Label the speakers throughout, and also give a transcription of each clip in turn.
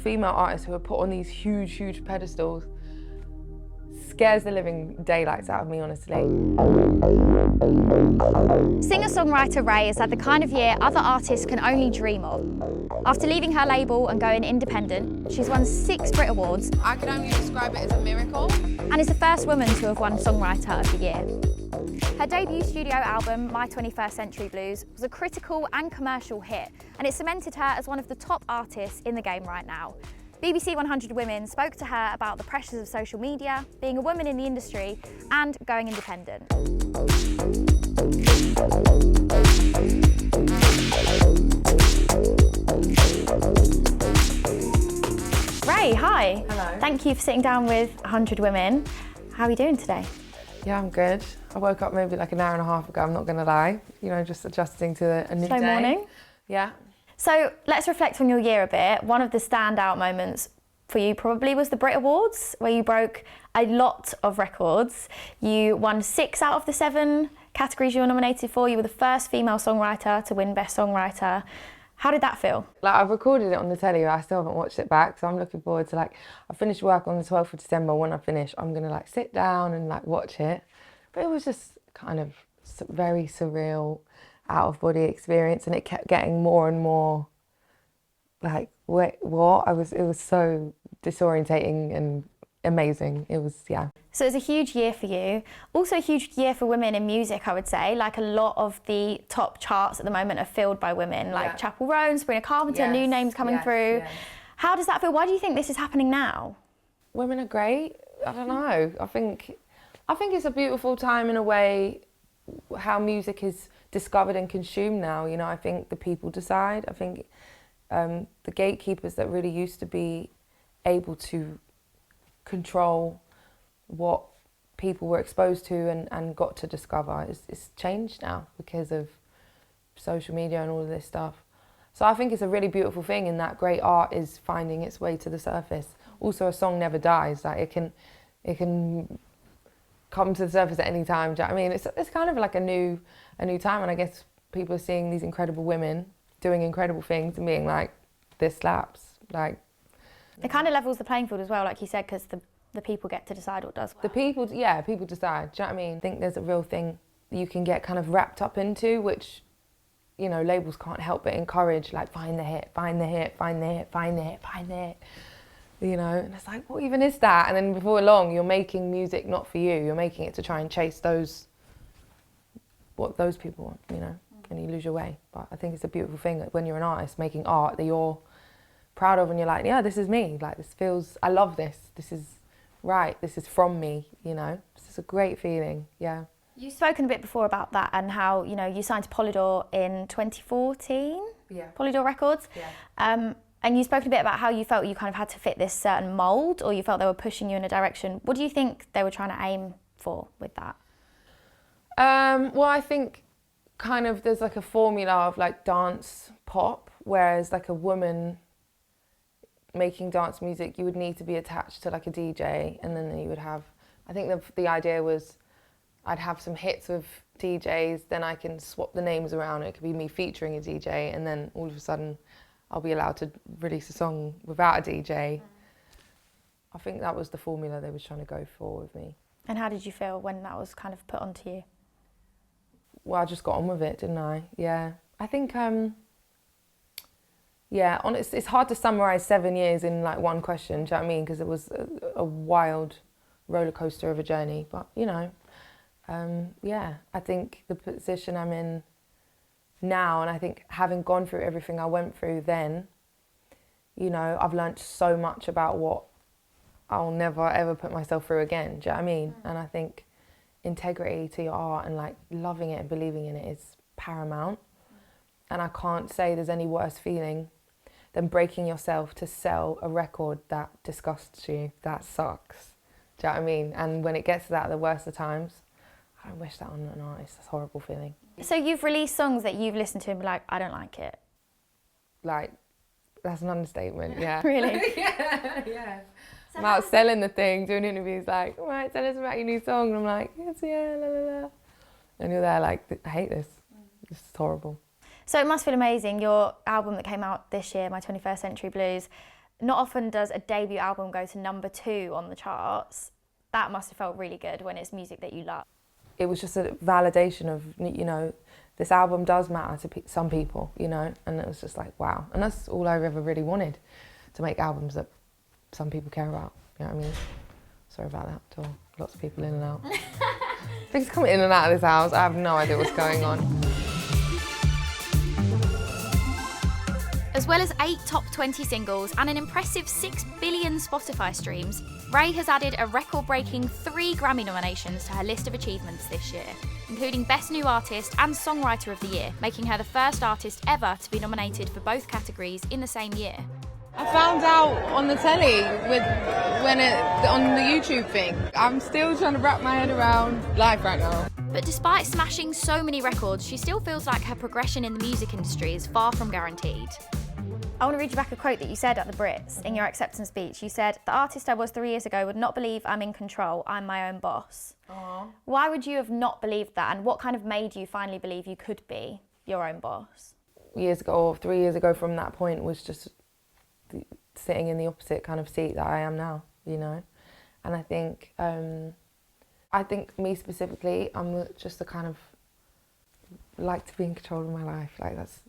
Speaker 1: female artists who are put on these huge pedestals scares the living daylights out of me, honestly.
Speaker 2: Singer-songwriter Raye has had the kind of year other artists can only dream of. After leaving her label and going independent, she's won 6 Brit Awards.
Speaker 1: I can only describe it as a miracle.
Speaker 2: And is the first woman to have won Songwriter of the Year. Her debut studio album, My 21st Century Blues, was a critical and commercial hit, and it cemented her as one of the top artists in the game right now. BBC 100 Women spoke to her about the pressures of social media, being a woman in the industry, and going independent. Raye, hi.
Speaker 1: Hello.
Speaker 2: Thank you for sitting down with 100 Women. How are you doing today?
Speaker 1: Yeah, I'm good. I woke up maybe like an hour and a half ago, I'm not gonna lie. You know, just adjusting to a new
Speaker 2: Slow
Speaker 1: day.
Speaker 2: morning.
Speaker 1: Yeah.
Speaker 2: So let's reflect on your year a bit. One of the standout moments for you probably was the Brit Awards, where you broke a lot of records. You won 6 out of the 7 categories you were nominated for. You were the first female songwriter to win Best Songwriter. How did that feel?
Speaker 1: Like, I've recorded it on the telly, I still haven't watched it back, so I'm looking forward to, like, I finished work on the 12th of December. When I finish, I'm gonna like sit down and like watch it. But it was just kind of very surreal, out of body experience, and it kept getting more and more like, wait, what? It was so disorientating and amazing. It was, yeah.
Speaker 2: So it was a huge year for you. Also a huge year for women in music, I would say. Like, a lot of the top charts at the moment are filled by women, like
Speaker 1: Yeah.
Speaker 2: Chapel Roan, Sabrina Carpenter,
Speaker 1: Yes,
Speaker 2: new names coming through.
Speaker 1: yes.
Speaker 2: How does that feel? Why do you think this is happening now?
Speaker 1: Women are great. I don't know. I think it's a beautiful time in a way, how music is discovered and consumed now. You know, I think the people decide. I think the gatekeepers that really used to be able to control what people were exposed to and got to discover is changed now because of social media and all of this stuff. So I think it's a really beautiful thing in that great art is finding its way to the surface. Also, a song never dies. Like, it can come to the surface at any time. Do you know what I mean? It's kind of like a new time, and I guess people are seeing these incredible women doing incredible things and being like, this slaps. Like,
Speaker 2: It kind of levels the playing field as well, like you said, because the people get to decide what does well.
Speaker 1: the people, yeah, people decide. Do you know what I mean? I think there's a real thing you can get kind of wrapped up into, which, you know, labels can't help but encourage, like, find the hit, find the hit, find the hit, find the hit, find the hit. You know, and it's like, what even is that? And then before long, you're making music not for you. You're making it to try and chase what those people want, you know, and you lose your way. But I think it's a beautiful thing that when you're an artist making art that you're proud of and you're like, yeah, this is me. Like, this feels, I love this. This is right. This is from me, you know. It's just a great feeling, yeah.
Speaker 2: You've spoken a bit before about that and how, you know, you signed to Polydor in 2014?
Speaker 1: Yeah.
Speaker 2: Polydor Records?
Speaker 1: Yeah.
Speaker 2: And you've spoken a bit about how you felt you kind of had to fit this certain mould, or you felt they were pushing you in a direction. What do you think they were trying to aim for with that?
Speaker 1: Well, I think kind of there's like a formula of like dance pop, whereas like a woman making dance music, you would need to be attached to like a DJ, and then you would have, I think the idea was I'd have some hits with DJs, then I can swap the names around. It could be me featuring a DJ, and then all of a sudden I'll be allowed to release a song without a DJ. I think that was the formula they was trying to go for with me.
Speaker 2: And how did you feel when that was kind of put onto you?
Speaker 1: Well, I just got on with it, didn't I? Yeah. I think, it's hard to summarise 7 years in like one question, do you know what I mean? Because it was a wild roller coaster of a journey. But, you know, I think the position I'm in now, and I think having gone through everything I went through then, you know, I've learnt so much about what I'll never ever put myself through again, do you know what I mean? And I think integrity to your art and like loving it and believing in it is paramount. And I can't say there's any worse feeling than breaking yourself to sell a record that disgusts you. That sucks, do you know what I mean? And when it gets to that at the worst of times, I don't wish that on an artist. It's a horrible feeling.
Speaker 2: So you've released songs that you've listened to and be like, I don't like it.
Speaker 1: Like, that's an understatement, yeah.
Speaker 2: Really?
Speaker 1: yeah. I'm out selling the thing, doing interviews like, all right, tell us about your new song. And I'm like, yes, yeah, la, la, la. And you're there like, I hate this. This is horrible.
Speaker 2: So it must feel amazing. Your album that came out this year, My 21st Century Blues, Not often does a debut album go to #2 on the charts. That must have felt really good when it's music that you love.
Speaker 1: It was just a validation of, you know, this album does matter to some people, you know, and it was just like, wow. And that's all I ever really wanted, to make albums that some people care about, you know what I mean? Sorry about that, to lots of people in and out. Things come in and out of this house, I have no idea what's going on.
Speaker 2: As well as 8 top 20 singles and an impressive 6 billion Spotify streams, Raye has added a record-breaking 3 Grammy nominations to her list of achievements this year, including Best New Artist and Songwriter of the Year, making her the first artist ever to be nominated for both categories in the same year.
Speaker 1: I found out on the telly on the YouTube thing. I'm still trying to wrap my head around life right now.
Speaker 2: But despite smashing so many records, she still feels like her progression in the music industry is far from guaranteed. I want to read you back a quote that you said at the Brits in your acceptance speech. You said, "The artist I was 3 years ago would not believe I'm in control, I'm my own boss."
Speaker 1: Aww.
Speaker 2: Why would you have not believed that, and what kind of made you finally believe you could be your own boss?
Speaker 1: Years ago, or 3 years ago from that point, was just sitting in the opposite kind of seat that I am now, you know? And I think me specifically, I'm just the kind of, like to be in control of my life. Like, that's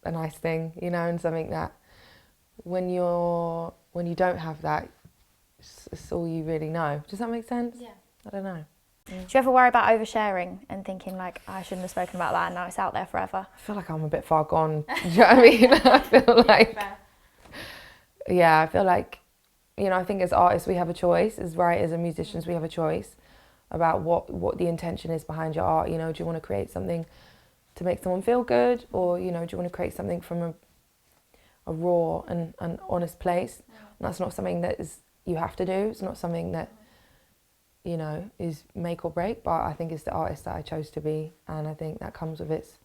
Speaker 1: a nice thing, you know, and something that when you don't have that, it's all you really know. Does that make sense?
Speaker 2: Yeah.
Speaker 1: I don't know.
Speaker 2: Do you ever worry about oversharing and thinking like, I shouldn't have spoken about that and now it's out there forever?
Speaker 1: I feel like I'm a bit far gone. Do you know what I mean? I feel like, yeah, I feel like, you know, I think as artists we have a choice, as writers and musicians we have a choice about what the intention is behind your art. You know, do you want to create something to make someone feel good, or, you know, do you want to create something from a raw and honest place? And that's not something that you have to do. It's not something that, you know, is make or break, but I think it's the artist that I chose to be, and I think that comes with its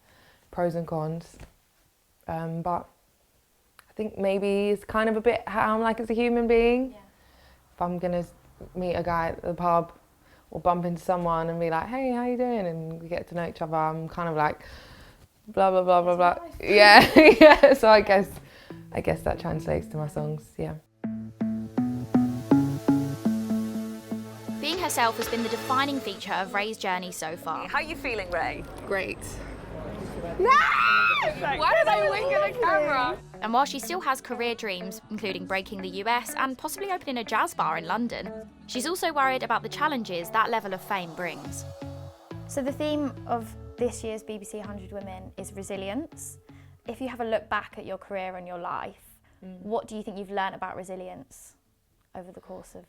Speaker 1: pros and cons. But I think maybe it's kind of a bit how I'm like as a human being. Yeah. If I'm gonna meet a guy at the pub or bump into someone and be like, "Hey, how you doing?" and we get to know each other, I'm kind of like, blah blah blah blah blah. Yeah, yeah. So I guess that translates to my songs. Yeah.
Speaker 2: Being herself has been the defining feature of Raye's journey so far.
Speaker 3: How are you feeling, Raye?
Speaker 1: Great. No! Why did I wink at the camera?
Speaker 2: And while she still has career dreams, including breaking the US and possibly opening a jazz bar in London, she's also worried about the challenges that level of fame brings. So the theme of this year's BBC 100 Women is resilience. If you have a look back at your career and your life, what do you think you've learnt about resilience over the course of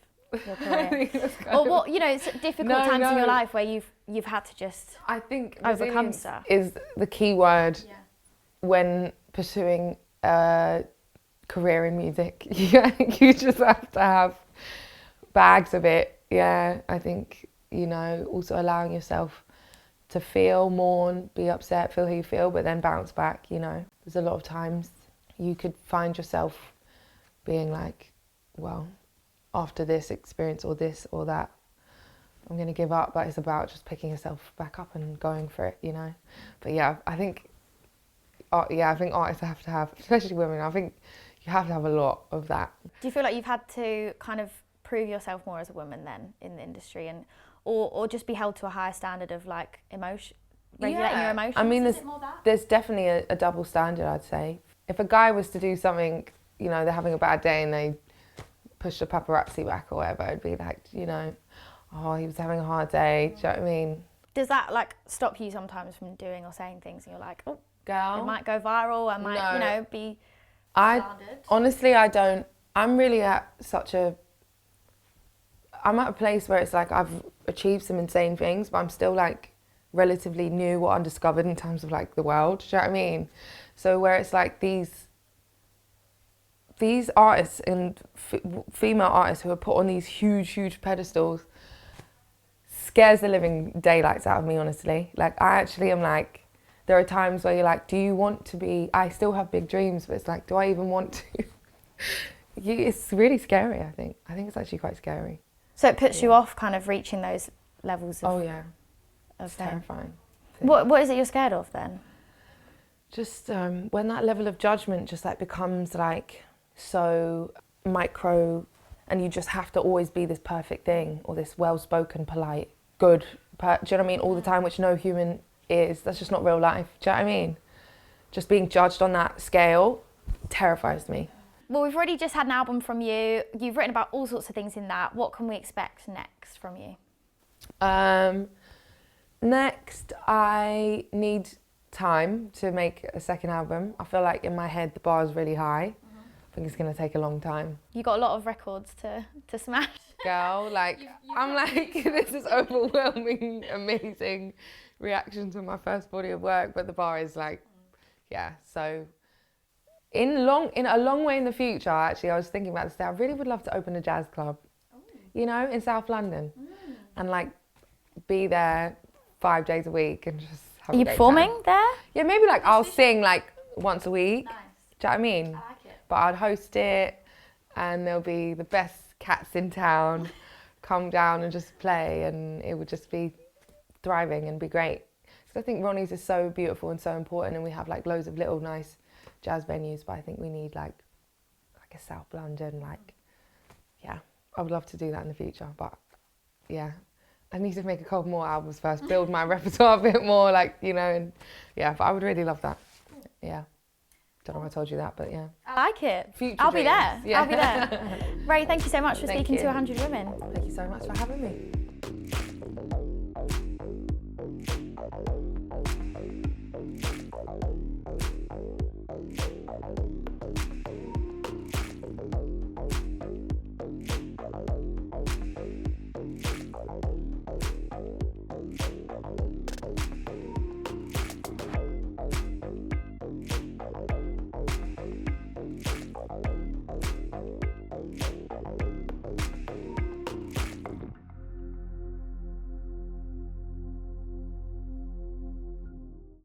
Speaker 2: your career? Or what, you know, it's difficult times in your life where you've had to just overcome stuff.
Speaker 1: Is the key word when pursuing a career in music. You just have to have bags of it. Yeah, I think, you know, also allowing yourself to feel, mourn, be upset, feel how you feel, but then bounce back, you know. There's a lot of times you could find yourself being like, well, after this experience or this or that, I'm going to give up, but it's about just picking yourself back up and going for it, you know. But yeah, I think artists have to have, especially women, I think you have to have a lot of that.
Speaker 2: Do you feel like you've had to kind of prove yourself more as a woman then in the industry, and or just be held to a higher standard of like regulating your emotions?
Speaker 1: I mean, there's definitely a double standard, I'd say. If a guy was to do something, you know, they're having a bad day and they push the paparazzi back or whatever, it'd be like, you know, oh, he was having a hard day, do you know what I mean?
Speaker 2: Does that like stop you sometimes from doing or saying things and you're like, oh,
Speaker 1: girl,
Speaker 2: it might go viral, I might, you know, be standard?
Speaker 1: Honestly, I don't. I'm really I'm at a place where it's like I've achieved some insane things, but I'm still like relatively new or undiscovered in terms of like the world, do you know what I mean? So where it's like these artists and female artists who are put on these huge pedestals scares the living daylights out of me, honestly. Like, I actually am like, there are times where you're like, do you want to be, I still have big dreams, but it's like, do I even want to? It's really scary, I think. I think it's actually quite scary.
Speaker 2: So it puts you off kind of reaching those levels of...
Speaker 1: Oh yeah, it's terrifying.
Speaker 2: What is it you're scared of then?
Speaker 1: Just when that level of judgment just like becomes like so micro, and you just have to always be this perfect thing or this well-spoken, polite, good, do you know what I mean, all the time, which no human is. That's just not real life, do you know what I mean? Just being judged on that scale terrifies me.
Speaker 2: Well, we've already just had an album from you. You've written about all sorts of things in that. What can we expect next from you?
Speaker 1: Next, I need time to make a second album. I feel like in my head the bar is really high. I think it's going to take a long time.
Speaker 2: You got a lot of records to smash.
Speaker 1: Girl, like, I'm like, this is overwhelming, amazing reaction to my first body of work, but the bar is like, yeah, so in a long way in the future, actually, I was thinking about this day, I really would love to open a jazz club, you know, in South London, and like be there 5 days a week and just have
Speaker 2: Are you performing there?
Speaker 1: Yeah, maybe like I'll sing like once a week.
Speaker 2: Nice.
Speaker 1: Do you know what I mean?
Speaker 2: I like it.
Speaker 1: But I'd host it and there'll be the best cats in town come down and just play, and it would just be thriving and be great. Because I think Ronnie's is so beautiful and so important, and we have like loads of little nice jazz venues, but I think we need like a South London, like, yeah, I would love to do that in the future, but yeah. I need to make a couple more albums first, build my repertoire a bit more, like, you know, and yeah, but I would really love that. Yeah. Don't know if I told you that, but yeah.
Speaker 2: I like it.
Speaker 1: Future
Speaker 2: I'll be
Speaker 1: dreams.
Speaker 2: there.
Speaker 1: Yeah.
Speaker 2: I'll be there. Ray, thank you so much for
Speaker 1: Thank
Speaker 2: speaking
Speaker 1: you.
Speaker 2: to 100 Women.
Speaker 1: Thank you so much for having me.